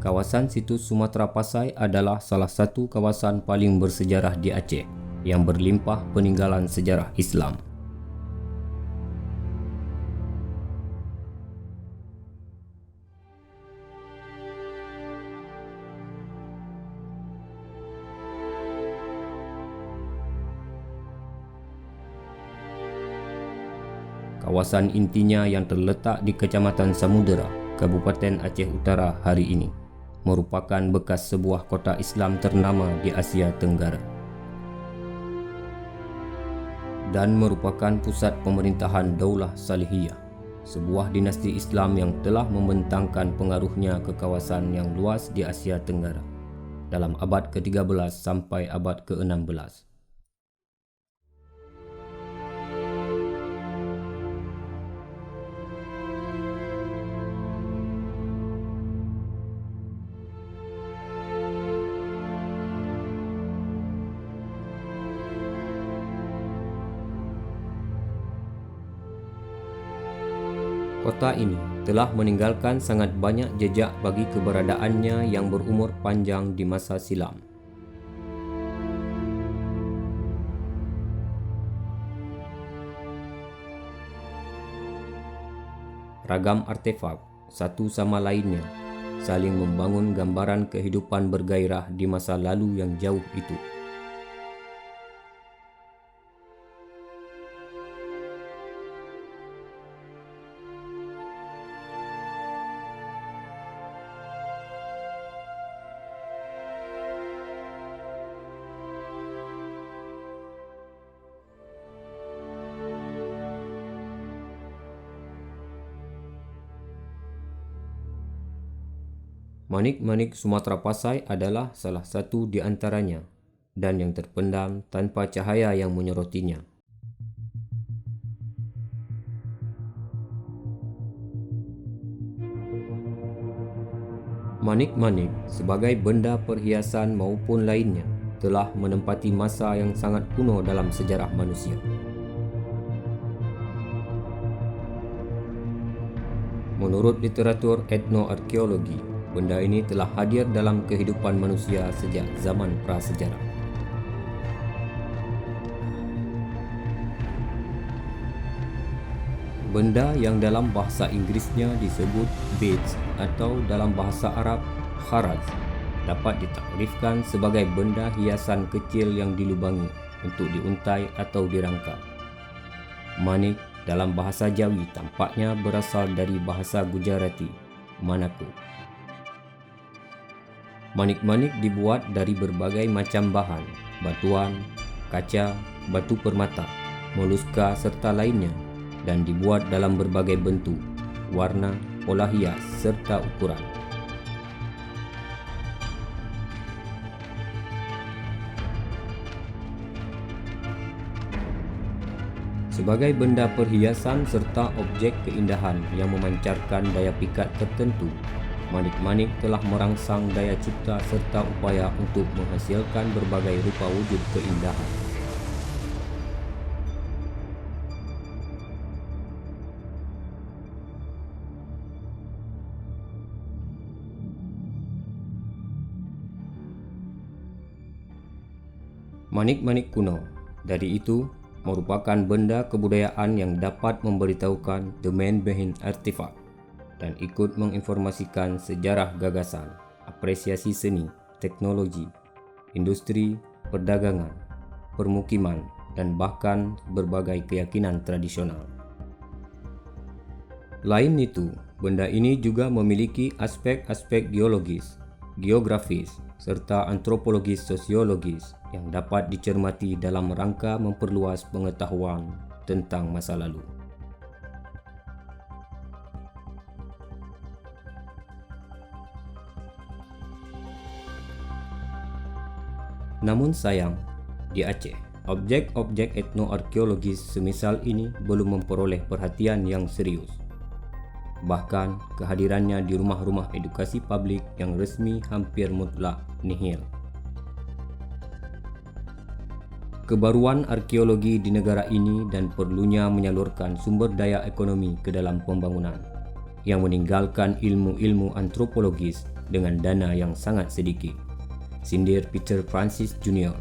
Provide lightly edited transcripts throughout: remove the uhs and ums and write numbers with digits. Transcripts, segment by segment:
Kawasan situs Sumatra Pasai adalah salah satu kawasan paling bersejarah di Aceh yang berlimpah peninggalan sejarah Islam. Kawasan intinya yang terletak di Kecamatan Samudera, Kabupaten Aceh Utara hari ini merupakan bekas sebuah kota Islam ternama di Asia Tenggara dan merupakan pusat pemerintahan Daulah Salihiyah, sebuah dinasti Islam yang telah membentangkan pengaruhnya ke kawasan yang luas di Asia Tenggara dalam abad ke-13 sampai abad ke-16. Kota ini telah meninggalkan sangat banyak jejak bagi keberadaannya yang berumur panjang di masa silam. Ragam artefak satu sama lainnya saling membangun gambaran kehidupan bergairah di masa lalu yang jauh itu. Manik-manik Sumatra Pasai adalah salah satu di antaranya dan yang terpendam tanpa cahaya yang menyorotinya. Manik-manik sebagai benda perhiasan maupun lainnya telah menempati masa yang sangat kuno dalam sejarah manusia. Menurut literatur etnoarkeologi, benda ini telah hadir dalam kehidupan manusia sejak zaman prasejarah. Benda yang dalam bahasa Inggrisnya disebut beads atau dalam bahasa Arab kharaz dapat ditakrifkan sebagai benda hiasan kecil yang dilubangi untuk diuntai atau dirangka. Manik dalam bahasa Jawi tampaknya berasal dari bahasa Gujarati, manako. Manik-manik dibuat dari berbagai macam bahan, batuan, kaca, batu permata, moluska serta lainnya dan dibuat dalam berbagai bentuk, warna, pola hias serta ukuran. Sebagai benda perhiasan serta objek keindahan yang memancarkan daya pikat tertentu, manik-manik telah merangsang daya cipta serta upaya untuk menghasilkan berbagai rupa wujud keindahan. Manik-manik kuno dari itu merupakan benda kebudayaan yang dapat memberitahukan domain behind artefak dan ikut menginformasikan sejarah gagasan, apresiasi seni, teknologi, industri, perdagangan, permukiman, dan bahkan berbagai keyakinan tradisional. Lain itu, benda ini juga memiliki aspek-aspek geologis, geografis, serta antropologis sosiologis yang dapat dicermati dalam rangka memperluas pengetahuan tentang masa lalu. Namun sayang, di Aceh, objek-objek etnoarkeologis semisal ini belum memperoleh perhatian yang serius. Bahkan, kehadirannya di rumah-rumah edukasi publik yang resmi hampir mutlak nihil. Kebaruan arkeologi di negara ini dan perlunya menyalurkan sumber daya ekonomi ke dalam pembangunan yang meninggalkan ilmu-ilmu antropologis dengan dana yang sangat sedikit, sindir Peter Francis Jr.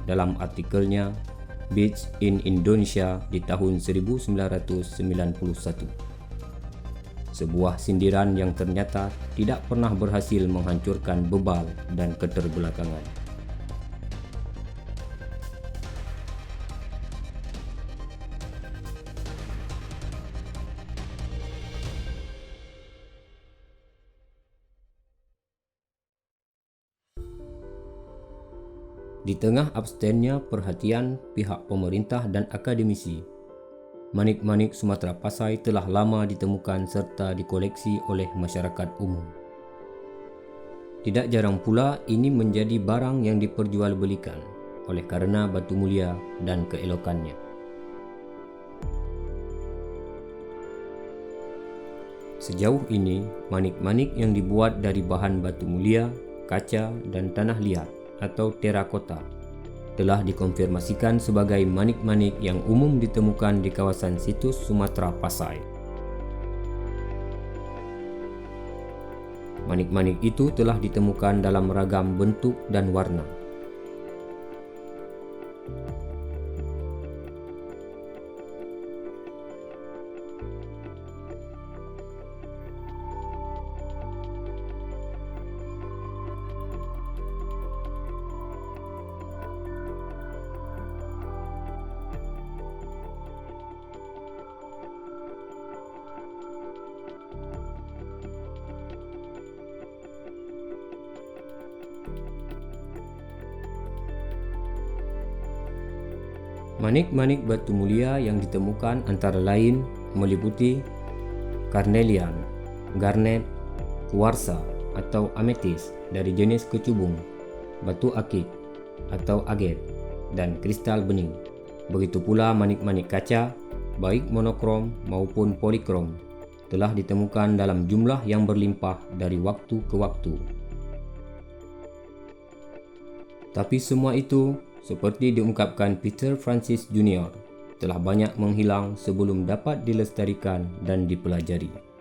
dalam artikelnya Beats in Indonesia di tahun 1991. Sebuah sindiran yang ternyata tidak pernah berhasil menghancurkan bebal dan keterbelakangan. Di tengah abstennya perhatian pihak pemerintah dan akademisi, manik-manik Sumatera Pasai telah lama ditemukan serta dikoleksi oleh masyarakat umum. Tidak jarang pula ini menjadi barang yang diperjualbelikan oleh karena batu mulia dan keelokannya. Sejauh ini, manik-manik yang dibuat dari bahan batu mulia, kaca, dan tanah liat atau terakota telah dikonfirmasikan sebagai manik-manik yang umum ditemukan di kawasan situs Sumatera Pasai. Manik-manik itu telah ditemukan dalam ragam bentuk dan warna. Manik-manik batu mulia yang ditemukan antara lain meliputi karnelian, garnet, kuarsa atau ametis dari jenis kecubung, batu akik atau aget, dan kristal bening. Begitu pula manik-manik kaca, baik monokrom maupun polikrom, telah ditemukan dalam jumlah yang berlimpah dari waktu ke waktu. Tapi semua itu, seperti diungkapkan Peter Francis Jr., telah banyak menghilang sebelum dapat dilestarikan dan dipelajari.